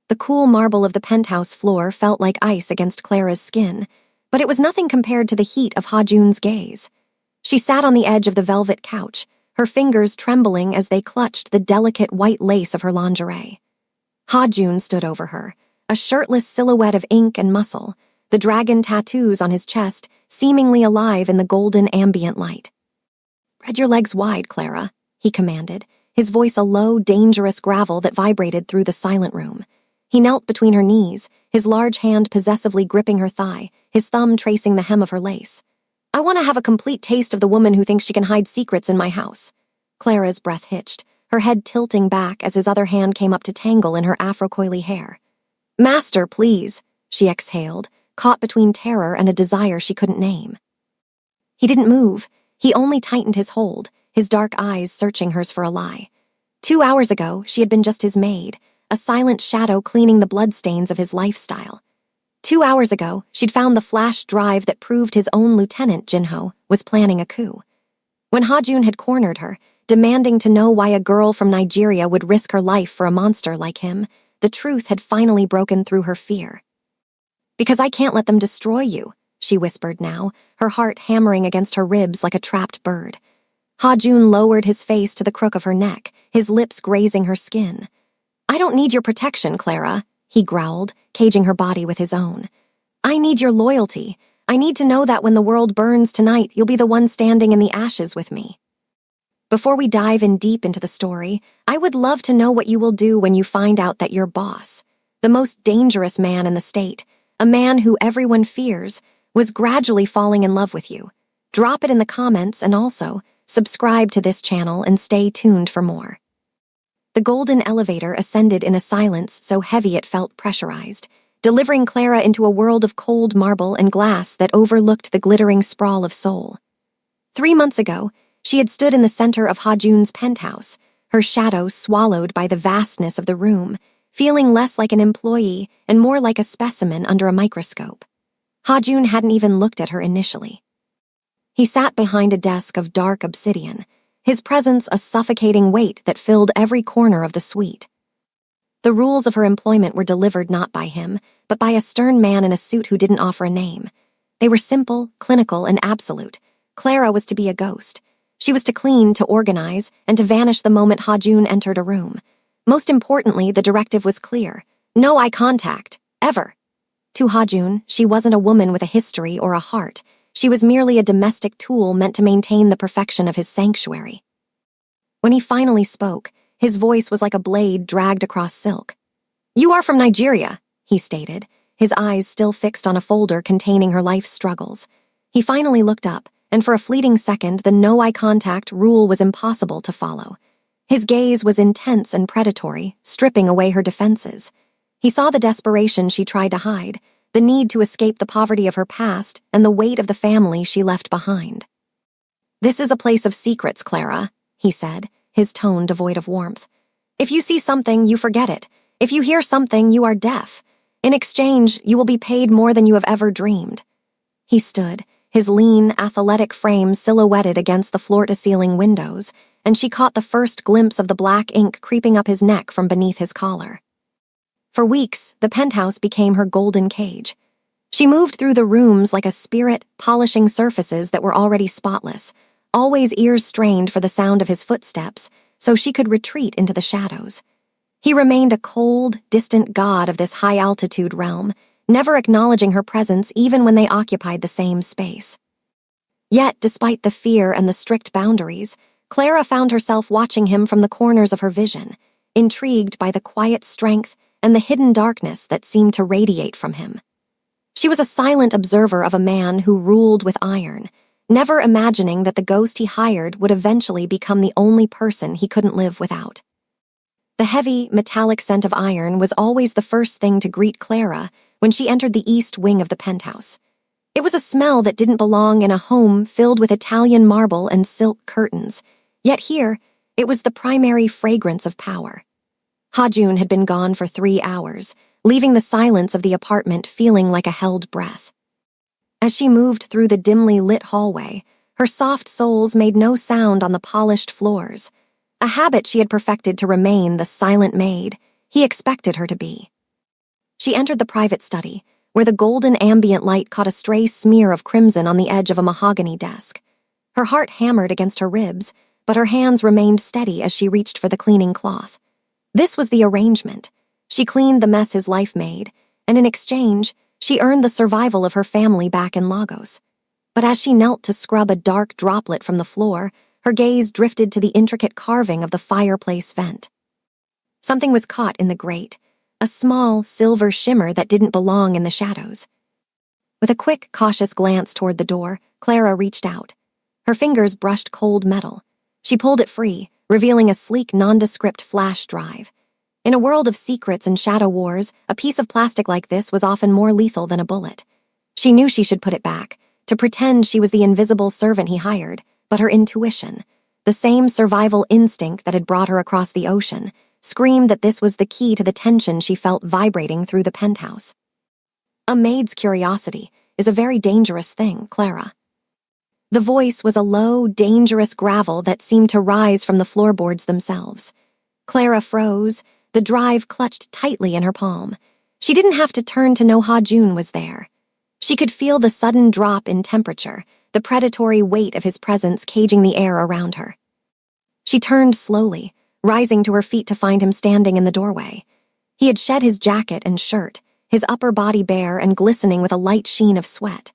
The cool marble of the penthouse floor felt like ice against Clara's skin, but it was nothing compared to the heat of Ha-Jun's gaze. She sat on the edge of the velvet couch, her fingers trembling as they clutched the delicate white lace of her lingerie. Ha-Jun stood over her, a shirtless silhouette of ink and muscle, the dragon tattoos on his chest seemingly alive in the golden ambient light. "Spread your legs wide, Clara," he commanded, his voice a low, dangerous gravel that vibrated through the silent room. He knelt between her knees, his large hand possessively gripping her thigh, his thumb tracing the hem of her lace. "I want to have a complete taste of the woman who thinks she can hide secrets in my house." Clara's breath hitched, her head tilting back as his other hand came up to tangle in her afro-coily hair. "Master, please," she exhaled, caught between terror and a desire she couldn't name. He didn't move. He only tightened his hold, his dark eyes searching hers for a lie. 2 hours ago, she had been just his maid, a silent shadow cleaning the bloodstains of his lifestyle. 2 hours ago, she'd found the flash drive that proved his own lieutenant, Jinho, was planning a coup. When Ha-Jun had cornered her, demanding to know why a girl from Nigeria would risk her life for a monster like him, the truth had finally broken through her fear. "Because I can't let them destroy you," she whispered now, her heart hammering against her ribs like a trapped bird. Ha-Jun lowered his face to the crook of her neck, his lips grazing her skin. "I don't need your protection, Clara," he growled, caging her body with his own. "I need your loyalty. I need to know that when the world burns tonight, you'll be the one standing in the ashes with me." Before we dive in deep into the story, I would love to know what you will do when you find out that your boss, the most dangerous man in the state, a man who everyone fears, was gradually falling in love with you. Drop it in the comments and also subscribe to this channel and stay tuned for more. The golden elevator ascended in a silence so heavy it felt pressurized, delivering Clara into a world of cold marble and glass that overlooked the glittering sprawl of Seoul. 3 months ago, she had stood in the center of Ha-Jun's penthouse, her shadow swallowed by the vastness of the room, feeling less like an employee and more like a specimen under a microscope. Ha-Jun hadn't even looked at her initially. He sat behind a desk of dark obsidian, his presence a suffocating weight that filled every corner of the suite. The rules of her employment were delivered not by him, but by a stern man in a suit who didn't offer a name. They were simple, clinical, and absolute. Clara was to be a ghost. She was to clean, to organize, and to vanish the moment Ha-Jun entered a room. Most importantly, the directive was clear. No eye contact, ever. To Ha-Jun, she wasn't a woman with a history or a heart. She was merely a domestic tool meant to maintain the perfection of his sanctuary. When he finally spoke, his voice was like a blade dragged across silk. "You are from Nigeria," he stated, his eyes still fixed on a folder containing her life's struggles. He finally looked up, and for a fleeting second, the no-eye contact rule was impossible to follow. His gaze was intense and predatory, stripping away her defenses. He saw the desperation she tried to hide, the need to escape the poverty of her past and the weight of the family she left behind. "This is a place of secrets, Clara," he said, his tone devoid of warmth. "If you see something, you forget it. If you hear something, you are deaf. In exchange, you will be paid more than you have ever dreamed." He stood, his lean, athletic frame silhouetted against the floor-to-ceiling windows, and she caught the first glimpse of the black ink creeping up his neck from beneath his collar. For weeks, the penthouse became her golden cage. She moved through the rooms like a spirit, polishing surfaces that were already spotless, always ears strained for the sound of his footsteps, so she could retreat into the shadows. He remained a cold, distant god of this high-altitude realm, never acknowledging her presence even when they occupied the same space. Yet, despite the fear and the strict boundaries, Clara found herself watching him from the corners of her vision, intrigued by the quiet strength and the hidden darkness that seemed to radiate from him. She was a silent observer of a man who ruled with iron, never imagining that the ghost he hired would eventually become the only person he couldn't live without. The heavy, metallic scent of iron was always the first thing to greet Clara when she entered the east wing of the penthouse. It was a smell that didn't belong in a home filled with Italian marble and silk curtains, yet here, it was the primary fragrance of power. Ha-Jun had been gone for 3 hours, leaving the silence of the apartment feeling like a held breath. As she moved through the dimly lit hallway, her soft soles made no sound on the polished floors, a habit she had perfected to remain the silent maid he expected her to be. She entered the private study, where the golden ambient light caught a stray smear of crimson on the edge of a mahogany desk. Her heart hammered against her ribs, but her hands remained steady as she reached for the cleaning cloth. This was the arrangement. She cleaned the mess his life made, and in exchange, she earned the survival of her family back in Lagos. But as she knelt to scrub a dark droplet from the floor, her gaze drifted to the intricate carving of the fireplace vent. Something was caught in the grate, a small, silver shimmer that didn't belong in the shadows. With a quick, cautious glance toward the door, Clara reached out. Her fingers brushed cold metal. She pulled it free, revealing a sleek, nondescript flash drive. In a world of secrets and shadow wars, a piece of plastic like this was often more lethal than a bullet. She knew she should put it back, to pretend she was the invisible servant he hired, but her intuition, the same survival instinct that had brought her across the ocean, screamed that this was the key to the tension she felt vibrating through the penthouse. A maid's curiosity is a very dangerous thing, Clara. The voice was a low, dangerous gravel that seemed to rise from the floorboards themselves. Clara froze, the drive clutched tightly in her palm. She didn't have to turn to know Ha-Jun was there. She could feel the sudden drop in temperature, the predatory weight of his presence caging the air around her. She turned slowly, rising to her feet to find him standing in the doorway. He had shed his jacket and shirt, his upper body bare and glistening with a light sheen of sweat.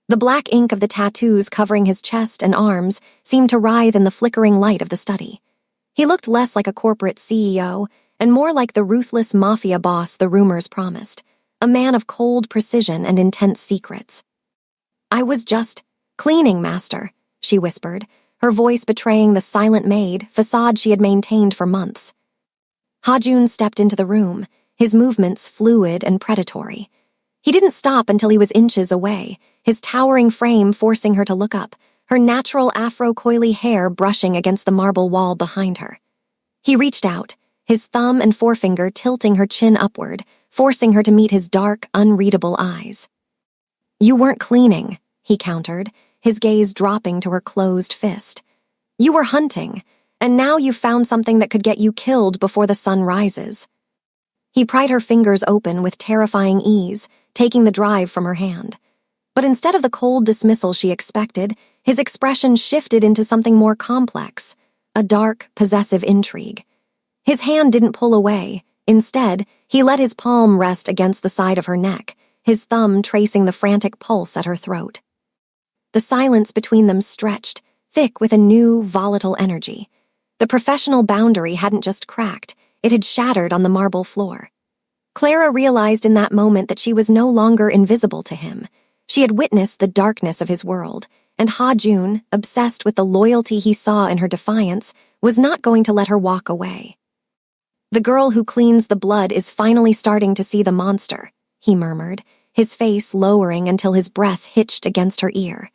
The black ink of the tattoos covering his chest and arms seemed to writhe in the flickering light of the study. He looked less like a corporate CEO and more like the ruthless Mafia boss the rumors promised, a man of cold precision and intense secrets. "I was just cleaning, master," she whispered, her voice betraying the silent maid facade she had maintained for months. Ha-Jun stepped into the room, his movements fluid and predatory. He didn't stop until he was inches away, his towering frame forcing her to look up, her natural afro-coily hair brushing against the marble wall behind her. He reached out, his thumb and forefinger tilting her chin upward, forcing her to meet his dark, unreadable eyes. "You weren't cleaning," he countered, his gaze dropping to her closed fist. "You were hunting, and now you've found something that could get you killed before the sun rises." He pried her fingers open with terrifying ease, taking the drive from her hand. But instead of the cold dismissal she expected, his expression shifted into something more complex, a dark, possessive intrigue. His hand didn't pull away. Instead, he let his palm rest against the side of her neck, his thumb tracing the frantic pulse at her throat. The silence between them stretched, thick with a new, volatile energy. The professional boundary hadn't just cracked, it had shattered on the marble floor. Clara realized in that moment that she was no longer invisible to him. She had witnessed the darkness of his world, and Ha-Jun, obsessed with the loyalty he saw in her defiance, was not going to let her walk away. "The girl who cleans the blood is finally starting to see the monster," he murmured, his face lowering until his breath hitched against her ear.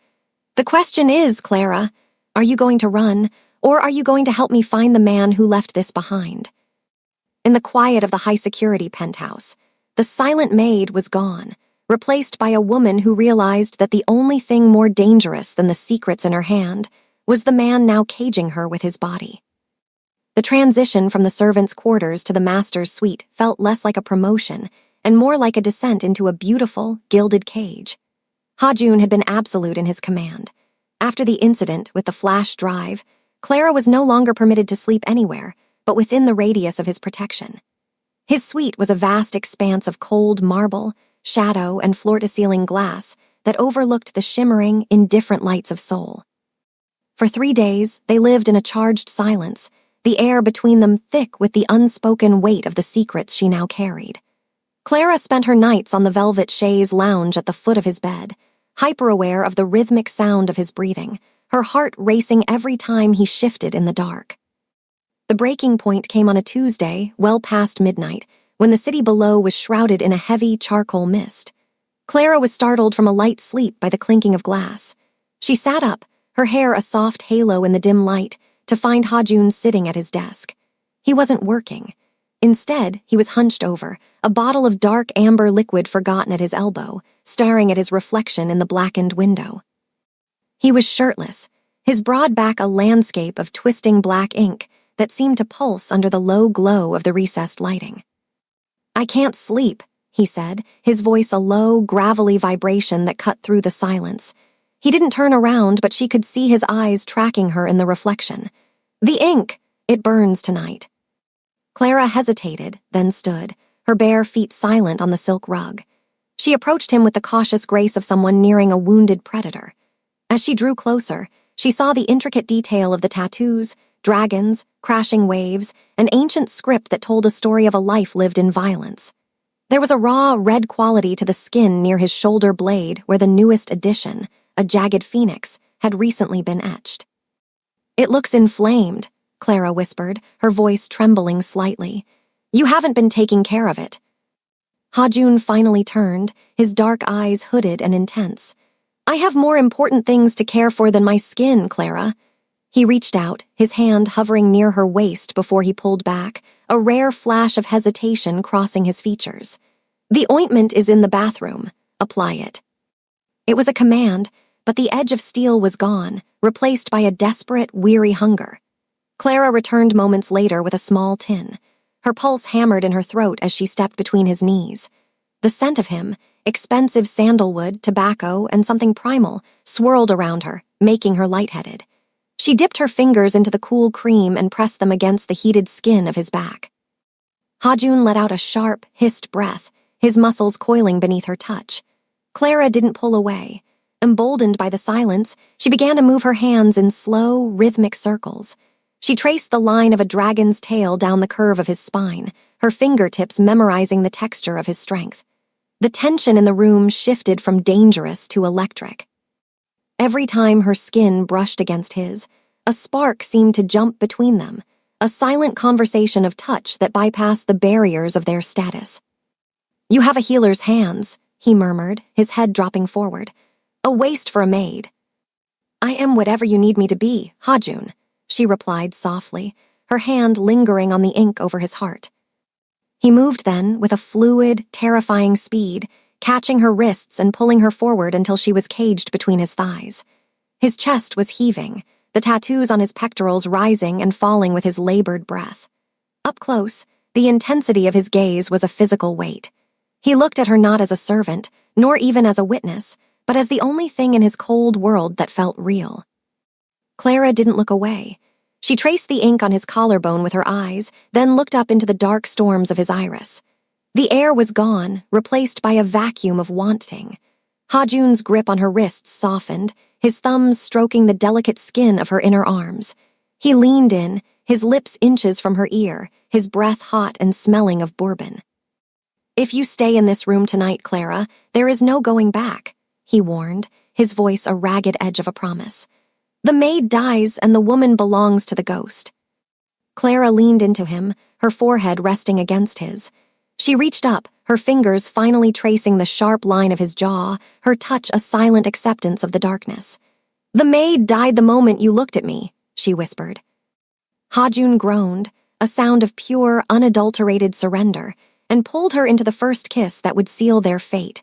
"The question is, Clara, are you going to run, or are you going to help me find the man who left this behind?" In the quiet of the high-security penthouse, the silent maid was gone, replaced by a woman who realized that the only thing more dangerous than the secrets in her hand was the man now caging her with his body. The transition from the servants' quarters to the master's suite felt less like a promotion and more like a descent into a beautiful, gilded cage. Ha-Jun had been absolute in his command. After the incident with the flash drive, Clara was no longer permitted to sleep anywhere, but within the radius of his protection. His suite was a vast expanse of cold marble, shadow, and floor-to-ceiling glass that overlooked the shimmering, indifferent lights of Seoul. For 3 days, they lived in a charged silence, the air between them thick with the unspoken weight of the secrets she now carried. Clara spent her nights on the velvet chaise lounge at the foot of his bed, hyper-aware of the rhythmic sound of his breathing, her heart racing every time he shifted in the dark. The breaking point came on a Tuesday, well past midnight, when the city below was shrouded in a heavy charcoal mist. Clara was startled from a light sleep by the clinking of glass. She sat up, her hair a soft halo in the dim light, to find Ha-Jun sitting at his desk. He wasn't working. Instead, he was hunched over, a bottle of dark amber liquid forgotten at his elbow, staring at his reflection in the blackened window. He was shirtless, his broad back a landscape of twisting black ink that seemed to pulse under the low glow of the recessed lighting. "I can't sleep," he said, his voice a low, gravelly vibration that cut through the silence. He didn't turn around, but she could see his eyes tracking her in the reflection. The ink! It burns tonight. Clara hesitated, then stood, her bare feet silent on the silk rug. She approached him with the cautious grace of someone nearing a wounded predator. As she drew closer, she saw the intricate detail of the tattoos, dragons, crashing waves, an ancient script that told a story of a life lived in violence. There was a raw, red quality to the skin near his shoulder blade where the newest addition, a jagged phoenix, had recently been etched. "It looks inflamed," Clara whispered, her voice trembling slightly. "You haven't been taking care of it." Hajun finally turned, his dark eyes hooded and intense. "I have more important things to care for than my skin, Clara." He reached out, his hand hovering near her waist before he pulled back, a rare flash of hesitation crossing his features. "The ointment is in the bathroom. Apply it." It was a command, but the edge of steel was gone, replaced by a desperate, weary hunger. Clara returned moments later with a small tin. Her pulse hammered in her throat as she stepped between his knees. The scent of him, expensive sandalwood, tobacco, and something primal, swirled around her, making her lightheaded. She dipped her fingers into the cool cream and pressed them against the heated skin of his back. Hajun let out a sharp, hissed breath, his muscles coiling beneath her touch. Clara didn't pull away. Emboldened by the silence, she began to move her hands in slow, rhythmic circles. She traced the line of a dragon's tail down the curve of his spine, her fingertips memorizing the texture of his strength. The tension in the room shifted from dangerous to electric. Every time her skin brushed against his, a spark seemed to jump between them, a silent conversation of touch that bypassed the barriers of their status. "You have a healer's hands," he murmured, his head dropping forward. "A waist for a maid." "I am whatever you need me to be, Hajun," she replied softly, her hand lingering on the ink over his heart. He moved then, with a fluid, terrifying speed, catching her wrists and pulling her forward until she was caged between his thighs. His chest was heaving, the tattoos on his pectorals rising and falling with his labored breath. Up close, the intensity of his gaze was a physical weight. He looked at her not as a servant, nor even as a witness, but as the only thing in his cold world that felt real. Clara didn't look away. She traced the ink on his collarbone with her eyes, then looked up into the dark storms of his iris. The air was gone, replaced by a vacuum of wanting. Hajun's grip on her wrists softened, his thumbs stroking the delicate skin of her inner arms. He leaned in, his lips inches from her ear, his breath hot and smelling of bourbon. "If you stay in this room tonight, Clara, there is no going back," he warned, his voice a ragged edge of a promise. "The maid dies and the woman belongs to the ghost." Clara leaned into him, her forehead resting against his. She reached up, her fingers finally tracing the sharp line of his jaw, her touch a silent acceptance of the darkness. "The maid died the moment you looked at me," she whispered. Hajun groaned, a sound of pure, unadulterated surrender, and pulled her into the first kiss that would seal their fate.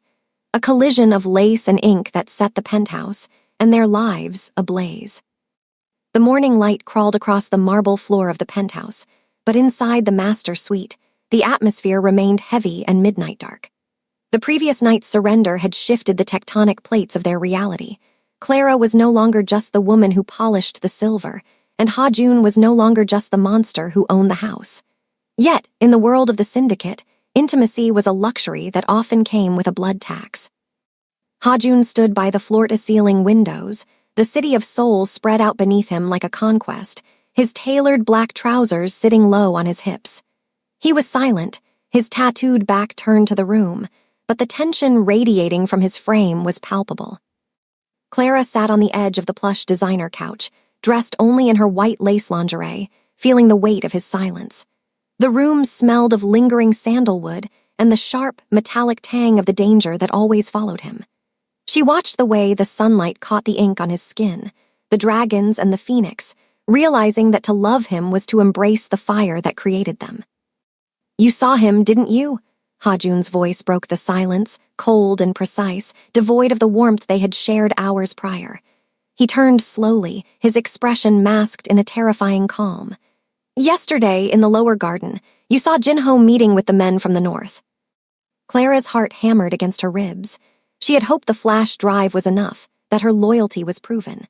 A collision of lace and ink that set the penthouse, and their lives ablaze. The morning light crawled across the marble floor of the penthouse, but inside the master suite, the atmosphere remained heavy and midnight dark. The previous night's surrender had shifted the tectonic plates of their reality. Clara was no longer just the woman who polished the silver, and Hajun was no longer just the monster who owned the house. Yet, in the world of the syndicate, intimacy was a luxury that often came with a blood tax. Hajun stood by the floor-to-ceiling windows, the city of souls spread out beneath him like a conquest, his tailored black trousers sitting low on his hips. He was silent, his tattooed back turned to the room, but the tension radiating from his frame was palpable. Clara sat on the edge of the plush designer couch, dressed only in her white lace lingerie, feeling the weight of his silence. The room smelled of lingering sandalwood and the sharp, metallic tang of the danger that always followed him. She watched the way the sunlight caught the ink on his skin, the dragons and the phoenix, realizing that to love him was to embrace the fire that created them. "You saw him, didn't you?" Hajun's voice broke the silence, cold and precise, devoid of the warmth they had shared hours prior. He turned slowly, his expression masked in a terrifying calm. "Yesterday, in the lower garden, you saw Jinho meeting with the men from the north." Clara's heart hammered against her ribs. She had hoped the flash drive was enough, that her loyalty was proven.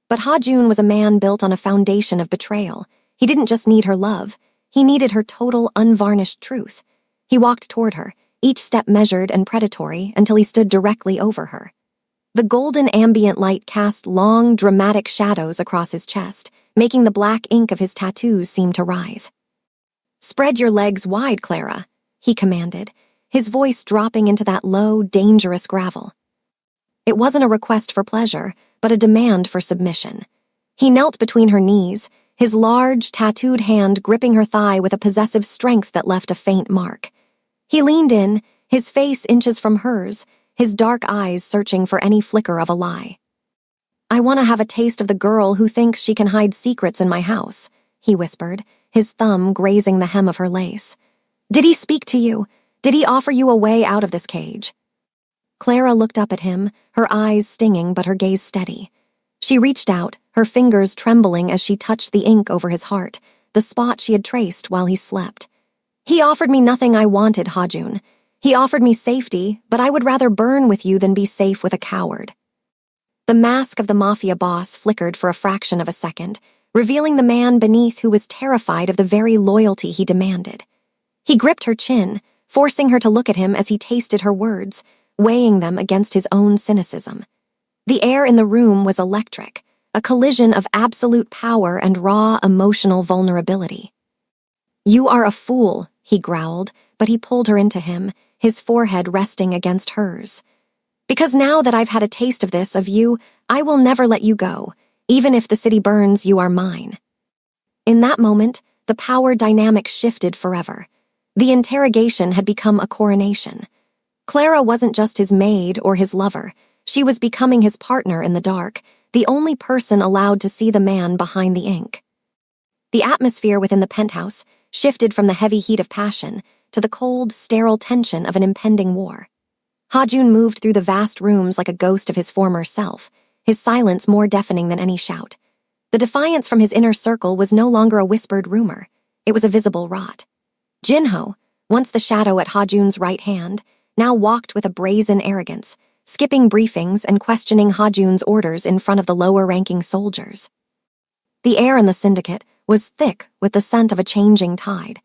But Ha-Jun was a man built on a foundation of betrayal. He didn't just need her love. He needed her total, unvarnished truth. He walked toward her, each step measured and predatory, until he stood directly over her. The golden ambient light cast long, dramatic shadows across his chest, making the black ink of his tattoos seem to writhe. "Spread your legs wide, Clara," he commanded, his voice dropping into that low, dangerous gravel. It wasn't a request for pleasure, but a demand for submission. He knelt between her knees, his large, tattooed hand gripping her thigh with a possessive strength that left a faint mark. He leaned in, his face inches from hers, his dark eyes searching for any flicker of a lie. "I want to have a taste of the girl who thinks she can hide secrets in my house," he whispered, his thumb grazing the hem of her lace. "Did he speak to you? Did he offer you a way out of this cage?" Clara looked up at him, her eyes stinging but her gaze steady. She reached out, her fingers trembling as she touched the ink over his heart, the spot she had traced while he slept. "He offered me nothing I wanted, Ha-Jun. He offered me safety, but I would rather burn with you than be safe with a coward." The mask of the Mafia boss flickered for a fraction of a second, revealing the man beneath who was terrified of the very loyalty he demanded. He gripped her chin, forcing her to look at him as he tasted her words, weighing them against his own cynicism. The air in the room was electric, a collision of absolute power and raw emotional vulnerability. "You are a fool," he growled, but he pulled her into him, his forehead resting against hers. "Because now that I've had a taste of this, of you, I will never let you go. Even if the city burns, you are mine." In that moment, the power dynamic shifted forever. The interrogation had become a coronation. Clara wasn't just his maid or his lover. She was becoming his partner in the dark, the only person allowed to see the man behind the ink. The atmosphere within the penthouse shifted from the heavy heat of passion to the cold, sterile tension of an impending war. Ha-Jun moved through the vast rooms like a ghost of his former self, his silence more deafening than any shout. The defiance from his inner circle was no longer a whispered rumor. It was a visible rot. Jinho, once the shadow at Ha-Jun's right hand, now walked with a brazen arrogance, skipping briefings and questioning Ha-Jun's orders in front of the lower-ranking soldiers. The air in the syndicate was thick with the scent of a changing tide.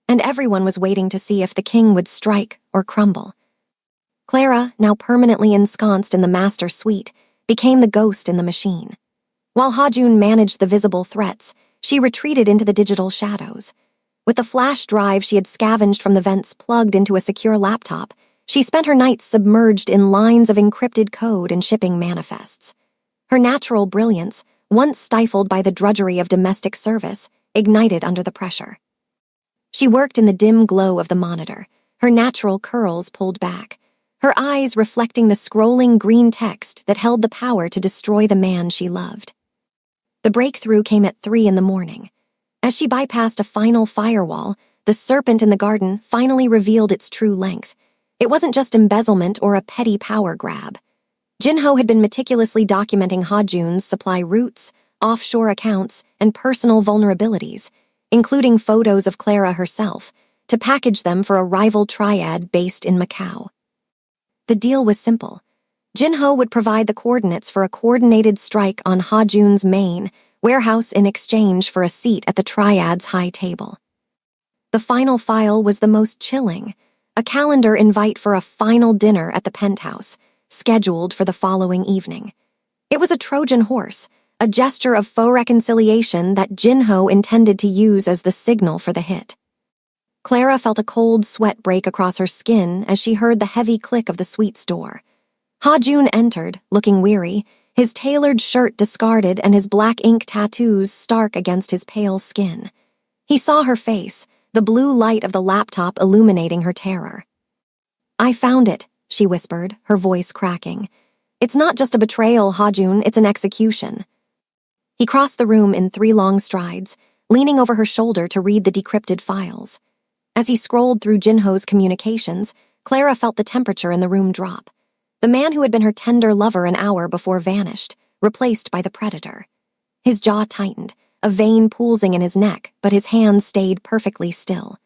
And everyone was waiting to see if the king would strike or crumble. Clara, now permanently ensconced in the master suite, became the ghost in the machine. While Ha-Jun managed the visible threats, she retreated into the digital shadows. With the flash drive she had scavenged from the vents plugged into a secure laptop, she spent her nights submerged in lines of encrypted code and shipping manifests. Her natural brilliance, once stifled by the drudgery of domestic service, ignited under the pressure. She worked in the dim glow of the monitor, her natural curls pulled back, her eyes reflecting the scrolling green text that held the power to destroy the man she loved. The breakthrough came at 3 a.m. As she bypassed a final firewall, the serpent in the garden finally revealed its true length. It wasn't just embezzlement or a petty power grab. Jinho had been meticulously documenting Ha-Jun's supply routes, offshore accounts, and personal vulnerabilities, including photos of Clara herself, to package them for a rival triad based in Macau. The deal was simple. Jinho would provide the coordinates for a coordinated strike on Ha-Jun's main warehouse in exchange for a seat at the triad's high table. The final file was the most chilling, a calendar invite for a final dinner at the penthouse, scheduled for the following evening. It was a Trojan horse, a gesture of faux reconciliation that Jinho intended to use as the signal for the hit. Clara felt a cold sweat break across her skin as she heard the heavy click of the suite's door. Ha-Jun entered, looking weary, his tailored shirt discarded and his black ink tattoos stark against his pale skin. He saw her face, the blue light of the laptop illuminating her terror. "I found it," she whispered, her voice cracking. "It's not just a betrayal, Ha-Jun, it's an execution." He crossed the room in 3 long strides, leaning over her shoulder to read the decrypted files. As he scrolled through Jinho's communications, Clara felt the temperature in the room drop. The man who had been her tender lover an hour before vanished, replaced by the predator. His jaw tightened, a vein pulsing in his neck, but his hands stayed perfectly still.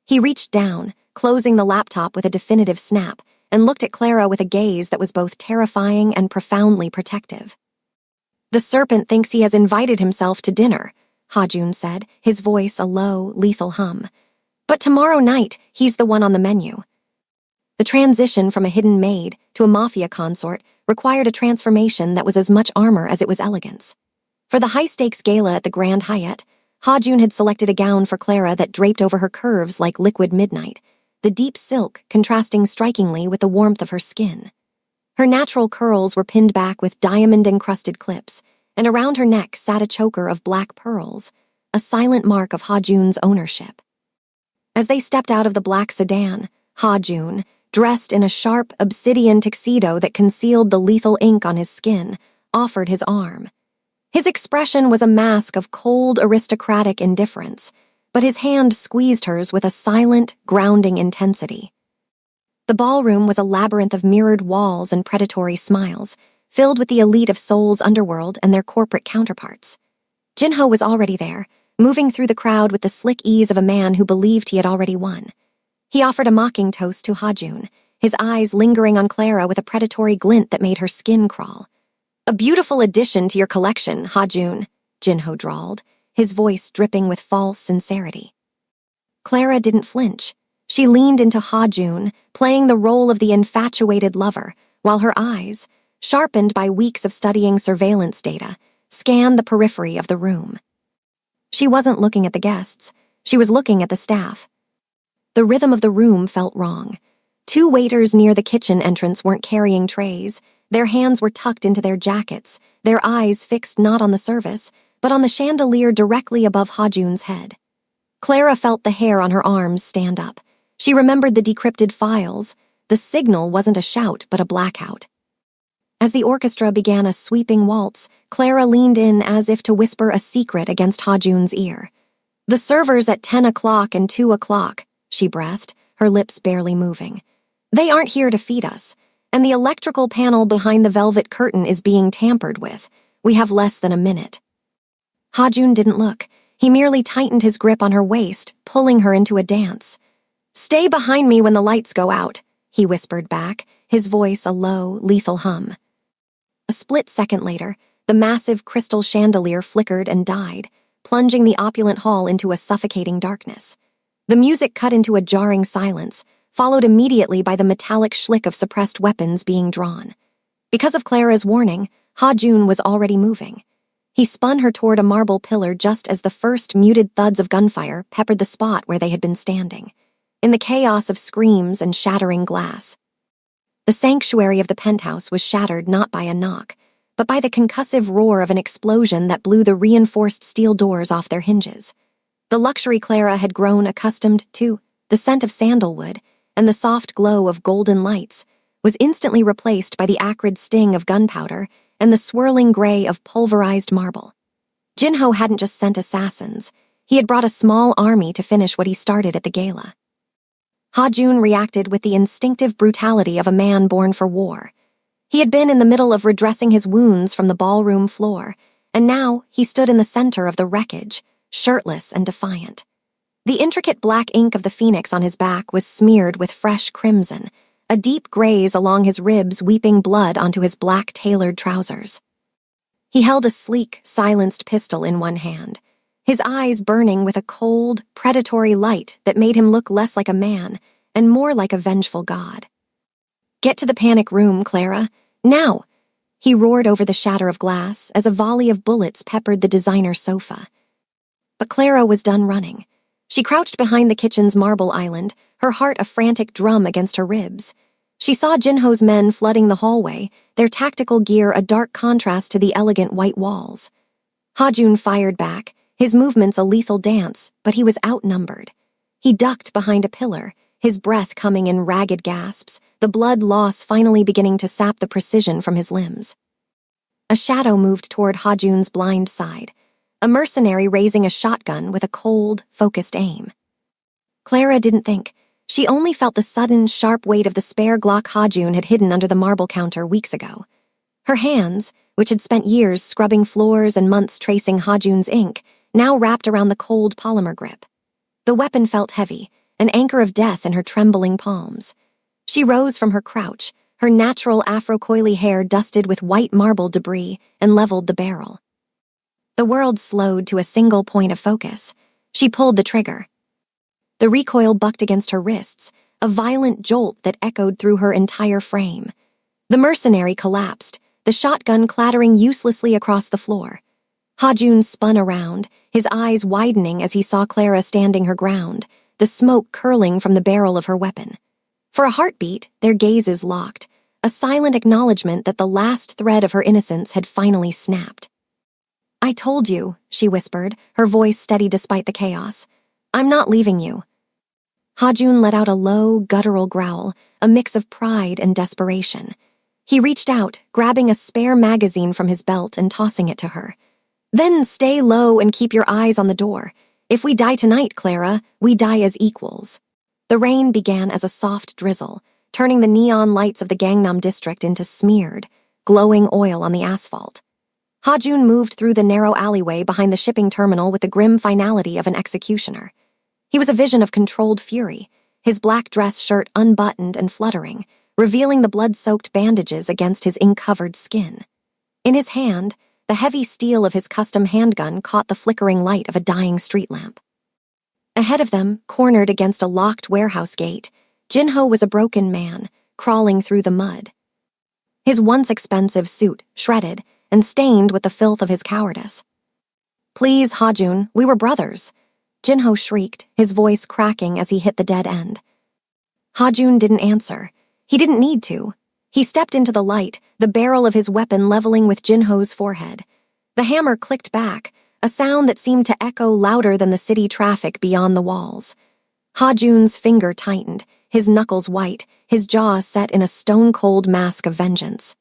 He reached down, closing the laptop with a definitive snap, and looked at Clara with a gaze that was both terrifying and profoundly protective. "The serpent thinks he has invited himself to dinner," Ha-Jun said, his voice a low, lethal hum. "But tomorrow night, he's the one on the menu." The transition from a hidden maid to a Mafia consort required a transformation that was as much armor as it was elegance. For the high-stakes gala at the Grand Hyatt, Ha-Jun had selected a gown for Clara that draped over her curves like liquid midnight, the deep silk contrasting strikingly with the warmth of her skin. Her natural curls were pinned back with diamond-encrusted clips, and around her neck sat a choker of black pearls, a silent mark of Ha-Jun's ownership. As they stepped out of the black sedan, Ha-Jun, dressed in a sharp obsidian tuxedo that concealed the lethal ink on his skin, offered his arm. His expression was a mask of cold, aristocratic indifference, but his hand squeezed hers with a silent, grounding intensity. The ballroom was a labyrinth of mirrored walls and predatory smiles, filled with the elite of Seoul's underworld and their corporate counterparts. Jinho was already there, moving through the crowd with the slick ease of a man who believed he had already won. He offered a mocking toast to Ha-Jun, his eyes lingering on Clara with a predatory glint that made her skin crawl. "A beautiful addition to your collection, Ha-Jun," Jinho drawled, his voice dripping with false sincerity. Clara didn't flinch. She leaned into Ha-Jun, playing the role of the infatuated lover, while her eyes, sharpened by weeks of studying surveillance data, scanned the periphery of the room. She wasn't looking at the guests. She was looking at the staff. The rhythm of the room felt wrong. Two waiters near the kitchen entrance weren't carrying trays. Their hands were tucked into their jackets, their eyes fixed not on the service, but on the chandelier directly above Ha-Jun's head. Clara felt the hair on her arms stand up. She remembered the decrypted files. The signal wasn't a shout, but a blackout. As the orchestra began a sweeping waltz, Clara leaned in as if to whisper a secret against Ha-Jun's ear. "The servers at 10 o'clock and 2 o'clock, she breathed, her lips barely moving. "They aren't here to feed us, and the electrical panel behind the velvet curtain is being tampered with. We have less than a minute." Ha-Jun didn't look. He merely tightened his grip on her waist, pulling her into a dance. "Stay behind me when the lights go out," he whispered back, his voice a low, lethal hum. A split second later, the massive crystal chandelier flickered and died, plunging the opulent hall into a suffocating darkness. The music cut into a jarring silence, followed immediately by the metallic schlick of suppressed weapons being drawn. Because of Clara's warning, Ha-Jun was already moving. He spun her toward a marble pillar just as the first muted thuds of gunfire peppered the spot where they had been standing. In the chaos of screams and shattering glass, the sanctuary of the penthouse was shattered not by a knock, but by the concussive roar of an explosion that blew the reinforced steel doors off their hinges. The luxury Clara had grown accustomed to, the scent of sandalwood, and the soft glow of golden lights, was instantly replaced by the acrid sting of gunpowder and the swirling gray of pulverized marble. Jinho hadn't just sent assassins. He had brought a small army to finish what he started at the gala. Ha-Jun reacted with the instinctive brutality of a man born for war. He had been in the middle of redressing his wounds from the ballroom floor, and now he stood in the center of the wreckage, shirtless and defiant. The intricate black ink of the phoenix on his back was smeared with fresh crimson, a deep graze along his ribs weeping blood onto his black tailored trousers. He held a sleek, silenced pistol in one hand, his eyes burning with a cold, predatory light that made him look less like a man and more like a vengeful god. "Get to the panic room, Clara. Now!" He roared over the shatter of glass as a volley of bullets peppered the designer sofa. But Clara was done running. She crouched behind the kitchen's marble island, her heart a frantic drum against her ribs. She saw Jinho's men flooding the hallway, their tactical gear a dark contrast to the elegant white walls. Ha-Jun fired back, his movements a lethal dance, but he was outnumbered. He ducked behind a pillar, his breath coming in ragged gasps, the blood loss finally beginning to sap the precision from his limbs. A shadow moved toward Ha-Jun's blind side, a mercenary raising a shotgun with a cold, focused aim. Clara didn't think. She only felt the sudden, sharp weight of the spare Glock Ha-Jun had hidden under the marble counter weeks ago. Her hands, which had spent years scrubbing floors and months tracing Ha-Jun's ink, now wrapped around the cold polymer grip. The weapon felt heavy, an anchor of death in her trembling palms. She rose from her crouch, her natural afro-coily hair dusted with white marble debris, and leveled the barrel. The world slowed to a single point of focus. She pulled the trigger. The recoil bucked against her wrists, a violent jolt that echoed through her entire frame. The mercenary collapsed, the shotgun clattering uselessly across the floor. Ha-Jun spun around, his eyes widening as he saw Clara standing her ground, the smoke curling from the barrel of her weapon. For a heartbeat, their gazes locked, a silent acknowledgement that the last thread of her innocence had finally snapped. "I told you," she whispered, her voice steady despite the chaos. "I'm not leaving you." Ha-Jun let out a low, guttural growl, a mix of pride and desperation. He reached out, grabbing a spare magazine from his belt and tossing it to her. "Then stay low and keep your eyes on the door. If we die tonight, Clara, we die as equals." The rain began as a soft drizzle, turning the neon lights of the Gangnam district into smeared, glowing oil on the asphalt. Ha-Jun moved through the narrow alleyway behind the shipping terminal with the grim finality of an executioner. He was a vision of controlled fury, his black dress shirt unbuttoned and fluttering, revealing the blood-soaked bandages against his ink-covered skin. In his hand, the heavy steel of his custom handgun caught the flickering light of a dying street lamp. Ahead of them, cornered against a locked warehouse gate, Jinho was a broken man, crawling through the mud. His once expensive suit shredded and stained with the filth of his cowardice. "Please, Ha-Jun, we were brothers," Jinho shrieked, his voice cracking as he hit the dead end. Ha-Jun didn't answer. He didn't need to. He stepped into the light, the barrel of his weapon leveling with Jinho's forehead. The hammer clicked back, a sound that seemed to echo louder than the city traffic beyond the walls. Ha-Jun's finger tightened, his knuckles white, his jaw set in a stone-cold mask of vengeance.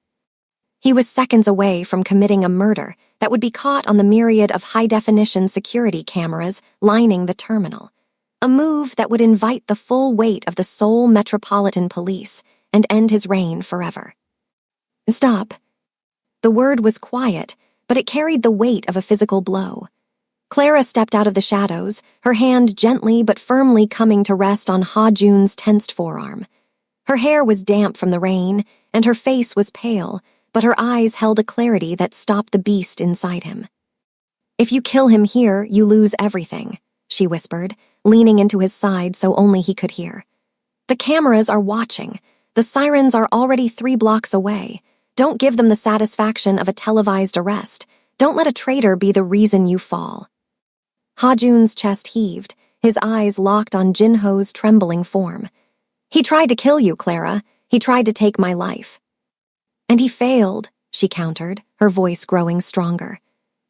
He was seconds away from committing a murder that would be caught on the myriad of high-definition security cameras lining the terminal. A move that would invite the full weight of the Seoul Metropolitan Police and end his reign forever. "Stop." The word was quiet, but it carried the weight of a physical blow. Clara stepped out of the shadows, her hand gently but firmly coming to rest on Ha-Jun's tensed forearm. Her hair was damp from the rain, and her face was pale, but her eyes held a clarity that stopped the beast inside him. "If you kill him here, you lose everything," she whispered, leaning into his side so only he could hear. "The cameras are watching. The sirens are already 3 blocks away. Don't give them the satisfaction of a televised arrest. Don't let a traitor be the reason you fall." Ha-Jun's chest heaved, his eyes locked on Jinho's trembling form. "He tried to kill you, Clara. He tried to take my life." "And he failed," she countered, her voice growing stronger.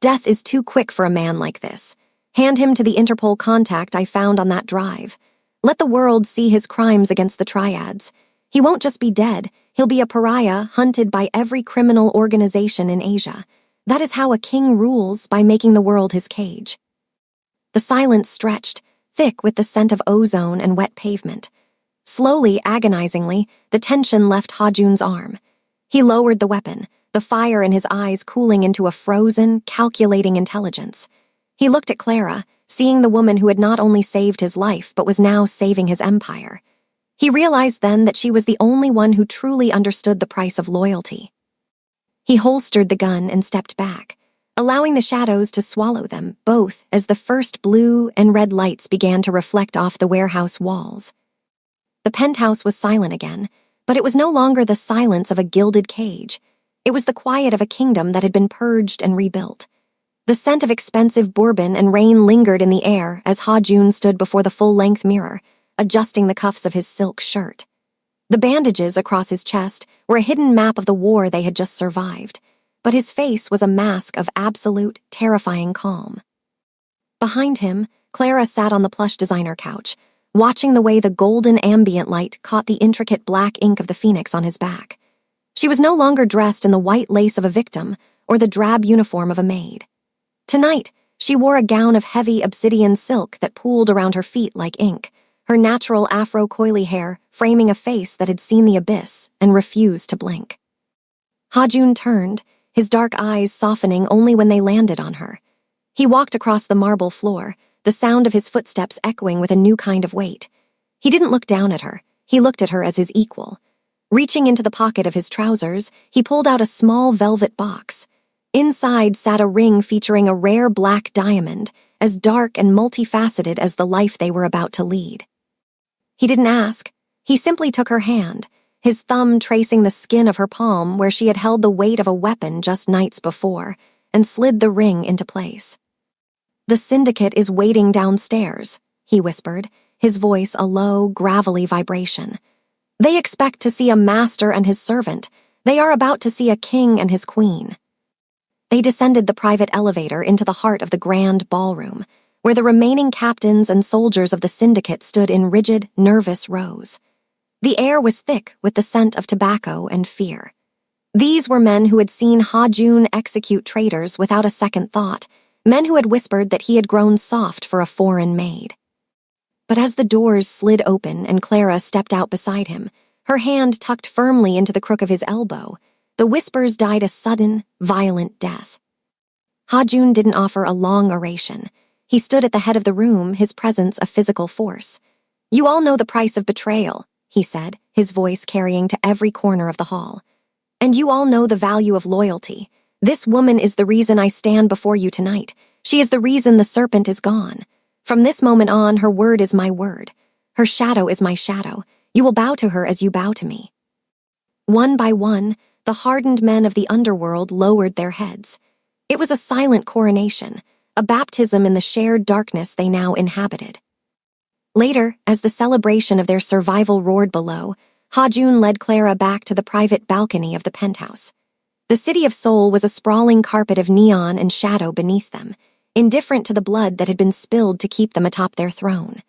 "Death is too quick for a man like this. Hand him to the Interpol contact I found on that drive. Let the world see his crimes against the triads. He won't just be dead, he'll be a pariah hunted by every criminal organization in Asia. That is how a king rules, by making the world his cage." The silence stretched, thick with the scent of ozone and wet pavement. Slowly, agonizingly, the tension left Ha-Jun's arm. He lowered the weapon, the fire in his eyes cooling into a frozen, calculating intelligence. He looked at Clara, seeing the woman who had not only saved his life but was now saving his empire. He realized then that she was the only one who truly understood the price of loyalty. He holstered the gun and stepped back, allowing the shadows to swallow them, both as the first blue and red lights began to reflect off the warehouse walls. The penthouse was silent again, but it was no longer the silence of a gilded cage. It was the quiet of a kingdom that had been purged and rebuilt. The scent of expensive bourbon and rain lingered in the air as Ha-Jun stood before the full-length mirror, adjusting the cuffs of his silk shirt. The bandages across his chest were a hidden map of the war they had just survived, but his face was a mask of absolute, terrifying calm. Behind him, Clara sat on the plush designer couch, watching the way the golden ambient light caught the intricate black ink of the phoenix on his back. She was no longer dressed in the white lace of a victim or the drab uniform of a maid. Tonight, she wore a gown of heavy obsidian silk that pooled around her feet like ink, her natural afro-coily hair framing a face that had seen the abyss and refused to blink. Ha-Jun turned, his dark eyes softening only when they landed on her. He walked across the marble floor, the sound of his footsteps echoing with a new kind of weight. He didn't look down at her. He looked at her as his equal. Reaching into the pocket of his trousers, he pulled out a small velvet box. Inside sat a ring featuring a rare black diamond, as dark and multifaceted as the life they were about to lead. He didn't ask. He simply took her hand, his thumb tracing the skin of her palm where she had held the weight of a weapon just nights before, and slid the ring into place. "The syndicate is waiting downstairs," he whispered, his voice a low, gravelly vibration. "They expect to see a master and his servant. They are about to see a king and his queen." They descended the private elevator into the heart of the grand ballroom, where the remaining captains and soldiers of the syndicate stood in rigid, nervous rows. The air was thick with the scent of tobacco and fear. These were men who had seen Ha-Jun execute traitors without a second thought, men who had whispered that he had grown soft for a foreign maid. But as the doors slid open and Clara stepped out beside him, her hand tucked firmly into the crook of his elbow, the whispers died a sudden, violent death. Ha-Jun didn't offer a long oration. He stood at the head of the room, his presence a physical force. "You all know the price of betrayal," he said, his voice carrying to every corner of the hall. "And you all know the value of loyalty. This woman is the reason I stand before you tonight. She is the reason the serpent is gone. From this moment on, her word is my word. Her shadow is my shadow. You will bow to her as you bow to me." One by one, the hardened men of the underworld lowered their heads. It was a silent coronation, a baptism in the shared darkness they now inhabited. Later, as the celebration of their survival roared below, Ha-Jun led Clara back to the private balcony of the penthouse. The city of Seoul was a sprawling carpet of neon and shadow beneath them, indifferent to the blood that had been spilled to keep them atop their throne.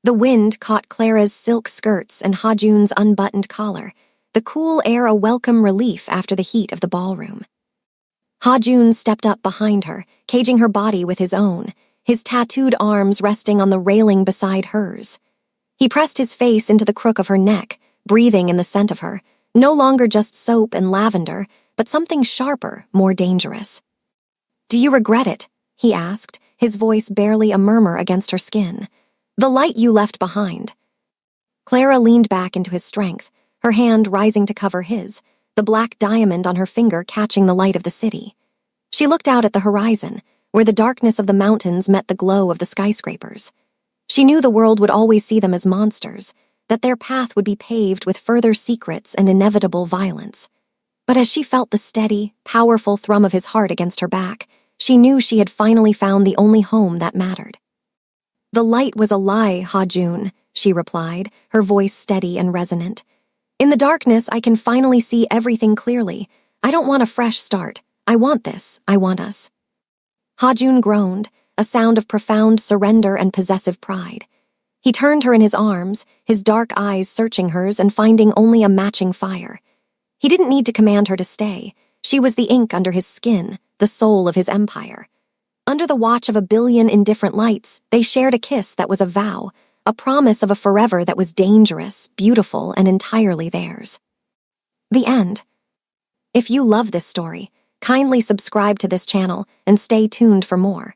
The wind caught Clara's silk skirts and Ha-Jun's unbuttoned collar, the cool air a welcome relief after the heat of the ballroom. Ha-Jun stepped up behind her, caging her body with his own, his tattooed arms resting on the railing beside hers. He pressed his face into the crook of her neck, breathing in the scent of her, no longer just soap and lavender, but something sharper, more dangerous. "Do you regret it?" he asked, his voice barely a murmur against her skin. "The light you left behind." Clara leaned back into his strength, her hand rising to cover his, the black diamond on her finger catching the light of the city. She looked out at the horizon, where the darkness of the mountains met the glow of the skyscrapers. She knew the world would always see them as monsters, that their path would be paved with further secrets and inevitable violence. But as she felt the steady, powerful thrum of his heart against her back, she knew she had finally found the only home that mattered. "The light was a lie, Ha-Jun," she replied, her voice steady and resonant. "In the darkness, I can finally see everything clearly. I don't want a fresh start. I want this. I want us." Ha-Jun groaned, a sound of profound surrender and possessive pride. He turned her in his arms, his dark eyes searching hers and finding only a matching fire. He didn't need to command her to stay. She was the ink under his skin, the soul of his empire. Under the watch of a billion indifferent lights, they shared a kiss that was a vow, a promise of a forever that was dangerous, beautiful, and entirely theirs. The end. If you love this story, kindly subscribe to this channel and stay tuned for more.